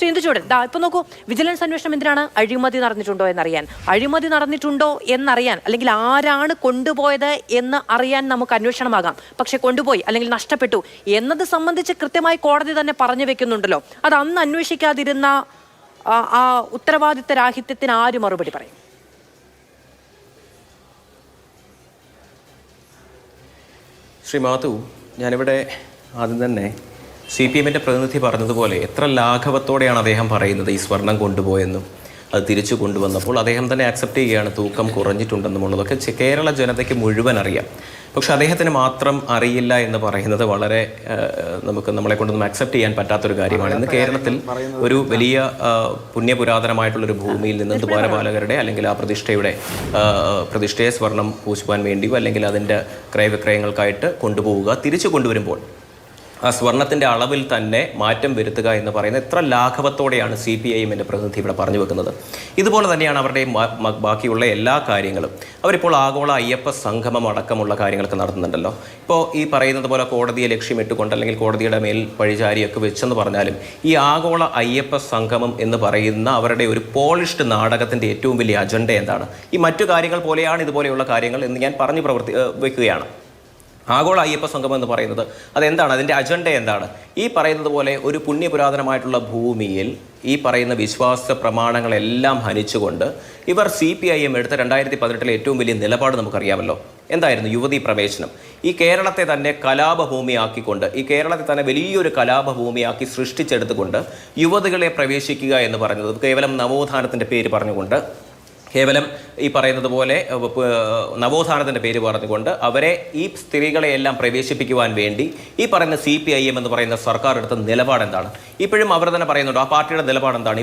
ചിന്തിച്ചൂടെ? ഇപ്പൊ നോക്കൂ, വിജിലൻസ് അന്വേഷണം എന്തിനാണ്? അഴിമതി നടന്നിട്ടുണ്ടോ എന്നറിയാൻ. അഴിമതി നടന്നിട്ടുണ്ടോ എന്നറിയാൻ, അല്ലെങ്കിൽ ആരാണ് കൊണ്ടുപോയത് എന്ന് അറിയാൻ നമുക്ക് അന്വേഷണമാകാം. പക്ഷെ കൊണ്ടുപോയി അല്ലെങ്കിൽ നഷ്ടപ്പെട്ടു എന്നത് സംബന്ധിച്ച് കൃത്യമായി കോടതി തന്നെ പറഞ്ഞു വെക്കുന്നുണ്ടല്ലോ. അത് അന്ന് അന്വേഷിക്കാതിരുന്ന ആ ഉത്തരവാദിത്ത രാഹിത്യത്തിന് ആര് മറുപടി പറയും? ശ്രീ മാധു, ഞാനിവിടെ ആദ്യം തന്നെ CPM-ൻ്റെ പ്രതിനിധി പറഞ്ഞതുപോലെ എത്ര ലാഘവത്തോടെയാണ് അദ്ദേഹം പറയുന്നത് ഈ സ്വർണം കൊണ്ടുപോയെന്നും അത് തിരിച്ചു കൊണ്ടുവന്നപ്പോൾ അദ്ദേഹം തന്നെ അക്സെപ്റ്റ് ചെയ്യുകയാണ് തൂക്കം കുറഞ്ഞിട്ടുണ്ടെന്നുള്ളതൊക്കെ കേരള ജനതയ്ക്ക് മുഴുവൻ അറിയാം. പക്ഷെ അദ്ദേഹത്തിന് മാത്രം അറിയില്ല എന്ന് പറയുന്നത് വളരെ നമ്മളെ കൊണ്ടൊന്നും അക്സെപ്റ്റ് ചെയ്യാൻ പറ്റാത്തൊരു കാര്യമാണ്. ഇന്ന് കേരളത്തിൽ ഒരു വലിയ പുണ്യപുരാതനമായിട്ടുള്ളൊരു ഭൂമിയിൽ നിന്ന് ദ്വാരപാലകരുടെ അല്ലെങ്കിൽ ആ പ്രതിഷ്ഠയെ സ്വർണം പൂശുവാൻ വേണ്ടിയോ അല്ലെങ്കിൽ അതിൻ്റെ ക്രയവിക്രയങ്ങൾക്കായിട്ട് കൊണ്ടുപോവുക, തിരിച്ചു കൊണ്ടുവരുമ്പോൾ ആ സ്വർണത്തിൻ്റെ അളവിൽ തന്നെ മാറ്റം വരുത്തുക എന്ന് പറയുന്നത് എത്ര ലാഘവത്തോടെയാണ് CPIM-ൻ്റെ പ്രതിനിധി ഇവിടെ പറഞ്ഞു വെക്കുന്നത്. ഇതുപോലെ തന്നെയാണ് അവരുടെ ബാക്കിയുള്ള എല്ലാ കാര്യങ്ങളും. അവരിപ്പോൾ ആഗോള അയ്യപ്പ സംഗമം അടക്കമുള്ള കാര്യങ്ങളൊക്കെ നടത്തുന്നുണ്ടല്ലോ. ഇപ്പോൾ ഈ പറയുന്നത് പോലെ കോടതിയെ ലക്ഷ്യമിട്ടുകൊണ്ട് അല്ലെങ്കിൽ കോടതിയുടെ മേൽ പഴിചാരിയൊക്കെ വെച്ചെന്ന് പറഞ്ഞാലും ഈ ആഗോള അയ്യപ്പ സംഗമം എന്ന് പറയുന്ന അവരുടെ ഒരു പോളിഷ്ഡ് നാടകത്തിൻ്റെ ഏറ്റവും വലിയ അജണ്ട എന്താണ്? ഈ മറ്റു കാര്യങ്ങൾ പോലെയാണ് ഇതുപോലെയുള്ള കാര്യങ്ങൾ എന്ന് ഞാൻ പറഞ്ഞു വെക്കുകയാണ്. ആഗോള അയ്യപ്പ സംഗമം എന്ന് പറയുന്നത് അതെന്താണ്? അതിൻ്റെ അജണ്ട എന്താണ്? ഈ പറയുന്നത് പോലെ ഒരു പുണ്യപുരാതനമായിട്ടുള്ള ഭൂമിയിൽ ഈ പറയുന്ന വിശ്വാസ പ്രമാണങ്ങളെല്ലാം ഹനിച്ചുകൊണ്ട് ഇവർ CPIM എടുത്ത 2018 ഏറ്റവും വലിയ നിലപാട് നമുക്കറിയാമല്ലോ. എന്തായിരുന്നു? യുവതീ പ്രവേശനം. ഈ കേരളത്തെ തന്നെ കലാപഭൂമിയാക്കിക്കൊണ്ട്, ഈ കേരളത്തെ തന്നെ വലിയൊരു കലാപഭൂമിയാക്കി സൃഷ്ടിച്ചെടുത്തുകൊണ്ട് യുവതികളെ പ്രവേശിക്കുക എന്ന് പറയുന്നത് കേവലം നവോത്ഥാനത്തിൻ്റെ പേര് പറഞ്ഞുകൊണ്ട്, കേവലം ഈ പറയുന്നത് പോലെ നവോത്ഥാനത്തിൻ്റെ പേര് പറഞ്ഞുകൊണ്ട് അവരെ ഈ സ്ത്രീകളെയെല്ലാം പ്രവേശിപ്പിക്കുവാൻ വേണ്ടി ഈ പറയുന്ന CPIM എന്ന് പറയുന്ന സർക്കാർ എടുത്ത നിലപാട് എന്താണ്? ഇപ്പോഴും അവർ തന്നെ പറയുന്നുണ്ട് ആ പാർട്ടിയുടെ നിലപാട് എന്താണ്?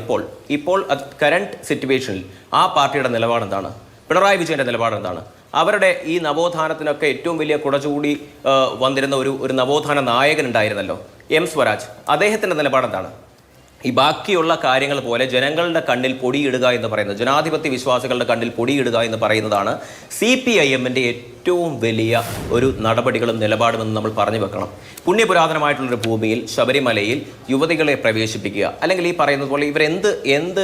ഇപ്പോൾ കറണ്ട് സിറ്റുവേഷനിൽ ആ പാർട്ടിയുടെ നിലപാട് എന്താണ്? പിണറായി വിജയൻ്റെ നിലപാട് എന്താണ്? അവരുടെ ഈ നവോത്ഥാനത്തിനൊക്കെ ഏറ്റവും വലിയ കുടചൂടി വന്നിരുന്ന ഒരു നവോത്ഥാന നായകൻ ഉണ്ടായിരുന്നല്ലോ, M സ്വരാജ്. അദ്ദേഹത്തിൻ്റെ നിലപാട് എന്താണ്? ഈ ബാക്കിയുള്ള കാര്യങ്ങൾ പോലെ ജനങ്ങളുടെ കണ്ണിൽ പൊടിയിടുക എന്ന് പറയുന്നത്, ജനാധിപത്യ വിശ്വാസികളുടെ കണ്ണിൽ പൊടിയിടുക എന്ന് പറയുന്നതാണ് CPIM-ൻ്റെ ഏറ്റവും വലിയ ഒരു നടപടികളും നിലപാടുമെന്ന് നമ്മൾ പറഞ്ഞു വെക്കണം. പുണ്യപുരാതനമായിട്ടുള്ളൊരു ഭൂമിയിൽ ശബരിമലയിൽ യുവതികളെ പ്രവേശിപ്പിക്കുക, അല്ലെങ്കിൽ ഈ പറയുന്നത് പോലെ എന്ത്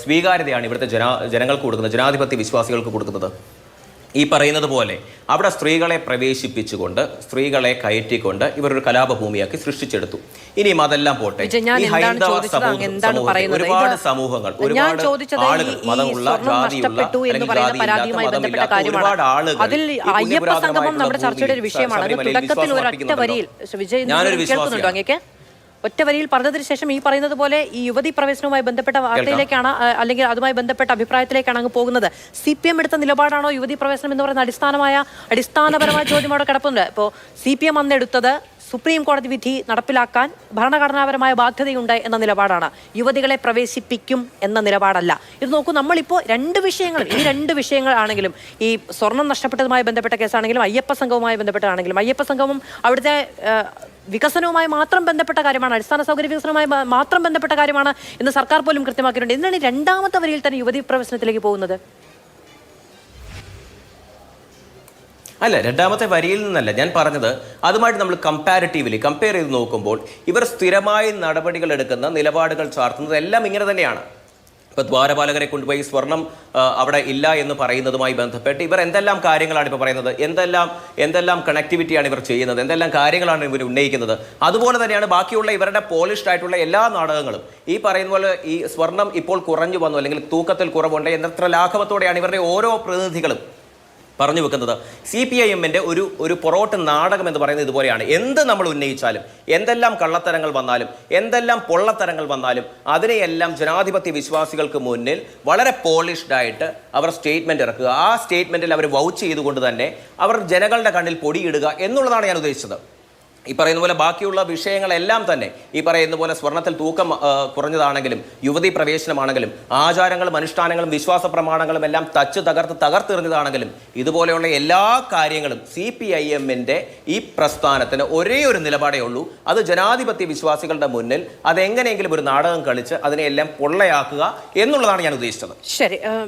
സ്വീകാര്യതയാണ് ഇവിടുത്തെ ജനങ്ങൾക്ക് കൊടുക്കുന്നത്, ജനാധിപത്യ വിശ്വാസികൾക്ക് കൊടുക്കുന്നത്? ഈ പറയുന്നത് പോലെ അവിടെ സ്ത്രീകളെ പ്രവേശിപ്പിച്ചുകൊണ്ട്, സ്ത്രീകളെ കയറ്റിക്കൊണ്ട് ഇവരൊരു കലാപഭൂമിയാക്കി സൃഷ്ടിച്ചെടുത്തു. ഇനിയും അതെല്ലാം പോട്ടെ, ഈ ഹൈന്ദവ ഒരുപാട് സമൂഹങ്ങൾ, ഒരുപാട് ആളുകൾ, മതമുള്ള, ജാതിയുള്ള, ഒരുപാട് ആളുകൾ ഞാനൊരു വിശ്വാസിയാണ്. ഒറ്റ വരിയിൽ പറഞ്ഞതിന് ശേഷം ഈ പറയുന്നത് പോലെ ഈ യുവതി പ്രവേശനവുമായി ബന്ധപ്പെട്ട വാർത്തയിലേക്കാണ്, അല്ലെങ്കിൽ അതുമായി ബന്ധപ്പെട്ട അഭിപ്രായത്തിലേക്കാണ് അങ്ങ് പോകുന്നത്. CPM എടുത്ത നിലപാടാണോ യുവതി പ്രവേശനം എന്ന് പറയുന്ന അടിസ്ഥാനപരമായ ചോദ്യം അവിടെ കിടപ്പുണ്ട്. ഇപ്പോൾ CPM അന്ന് എടുത്തത് സുപ്രീം കോടതി വിധി നടപ്പിലാക്കാൻ ഭരണഘടനാപരമായ ബാധ്യതയുണ്ട് എന്ന നിലപാടാണ്. യുവതികളെ പ്രവേശിപ്പിക്കും എന്ന നിലപാടല്ല. ഇത് നോക്കൂ, നമ്മളിപ്പോൾ രണ്ട് വിഷയങ്ങളാണെങ്കിലും, ഈ സ്വർണം നഷ്ടപ്പെട്ടതുമായി ബന്ധപ്പെട്ട കേസാണെങ്കിലും അയ്യപ്പ സംഘവുമായി ബന്ധപ്പെട്ടതാണെങ്കിലും, അയ്യപ്പ സംഘവും അവിടുത്തെ വികസനവുമായി മാത്രം ബന്ധപ്പെട്ട കാര്യമാണ്, അടിസ്ഥാന സൗകര്യ വികസനവുമായി മാത്രം ബന്ധപ്പെട്ട കാര്യമാണ് എന്ന് സർക്കാർ പോലും കൃത്യമാക്കിയിട്ടുണ്ട്. എന്താണ് രണ്ടാമത്തെ വരിയിൽ തന്നെ യുവതി പ്രവേശനത്തിലേക്ക് പോകുന്നത്? അല്ല, രണ്ടാമത്തെ വരിയിൽ നിന്നല്ല ഞാൻ പറഞ്ഞത്. അതുമായിട്ട് നമ്മൾ കമ്പയർ ചെയ്ത് നോക്കുമ്പോൾ ഇവർ സ്ഥിരമായി നടപടികൾ എടുക്കുന്ന, നിലപാടുകൾ ചാർത്തുന്നത് എല്ലാം ഇങ്ങനെ തന്നെയാണ്. ഇപ്പോൾ ദ്വാരപാലകരെ കൊണ്ടുപോയി സ്വർണം അവിടെ ഇല്ല എന്ന് പറയുന്നതുമായി ബന്ധപ്പെട്ട് ഇവർ എന്തെല്ലാം കാര്യങ്ങളാണ് ഇപ്പോൾ പറയുന്നത്, എന്തെല്ലാം കണക്ടിവിറ്റിയാണ് ഇവർ ചെയ്യുന്നത്, എന്തെല്ലാം കാര്യങ്ങളാണ് ഇവർ ഉന്നയിക്കുന്നത്. അതുപോലെ തന്നെയാണ് ബാക്കിയുള്ള ഇവരുടെ പോളിഷ്ഡ് ആയിട്ടുള്ള എല്ലാ നാടകങ്ങളും. ഈ പറയുന്ന പോലെ ഈ സ്വർണം ഇപ്പോൾ കുറഞ്ഞു വന്നു, അല്ലെങ്കിൽ തൂക്കത്തിൽ കുറവുണ്ട് എന്നത്ര ലാഘവത്തോടെയാണ് ഇവരുടെ ഓരോ പ്രതിനിധികളും പറഞ്ഞു വെക്കുന്നത്. CPIM-ൻ്റെ ഒരു പൊറോട്ട് നാടകം എന്ന് പറയുന്നത് ഇതുപോലെയാണ്. എന്ത് നമ്മൾ ഉന്നയിച്ചാലും, എന്തെല്ലാം കള്ളത്തരങ്ങൾ വന്നാലും, എന്തെല്ലാം പൊള്ളത്തരങ്ങൾ വന്നാലും അതിനെയെല്ലാം ജനാധിപത്യ വിശ്വാസികൾക്ക് മുന്നിൽ വളരെ പോളിഷ്ഡ് ആയിട്ട് അവർ സ്റ്റേറ്റ്മെൻറ്റ് ഇറക്കുക. ആ സ്റ്റേറ്റ്മെൻറ്റിൽ അവർ വൗച്ച് ചെയ്തുകൊണ്ട് തന്നെ അവർ ജനങ്ങളുടെ കണ്ണിൽ പൊടിയിടുക എന്നുള്ളതാണ് ഞാൻ ഉദ്ദേശിച്ചത്. ഈ പറയുന്ന പോലെ ബാക്കിയുള്ള വിഷയങ്ങളെല്ലാം തന്നെ ഈ പറയുന്ന പോലെ സ്വർണത്തിൽ തൂക്കം കുറഞ്ഞതാണെങ്കിലും, യുവതി പ്രവേശനമാണെങ്കിലും, ആചാരങ്ങളും അനുഷ്ഠാനങ്ങളും വിശ്വാസ പ്രമാണങ്ങളും എല്ലാം തകർത്തെറിഞ്ഞതാണെങ്കിലും, ഇതുപോലെയുള്ള എല്ലാ കാര്യങ്ങളും CPIM-ൻ്റെ ഈ പ്രസ്ഥാനത്തിന് ഒരേ ഒരു നിലപാടേ ഉള്ളൂ. അത് ജനാധിപത്യ വിശ്വാസികളുടെ മുന്നിൽ അതെങ്ങനെയെങ്കിലും ഒരു നാടകം കളിച്ച് അതിനെയെല്ലാം പൊള്ളയാക്കുക എന്നുള്ളതാണ് ഞാൻ ഉദ്ദേശിച്ചത്. ശരി.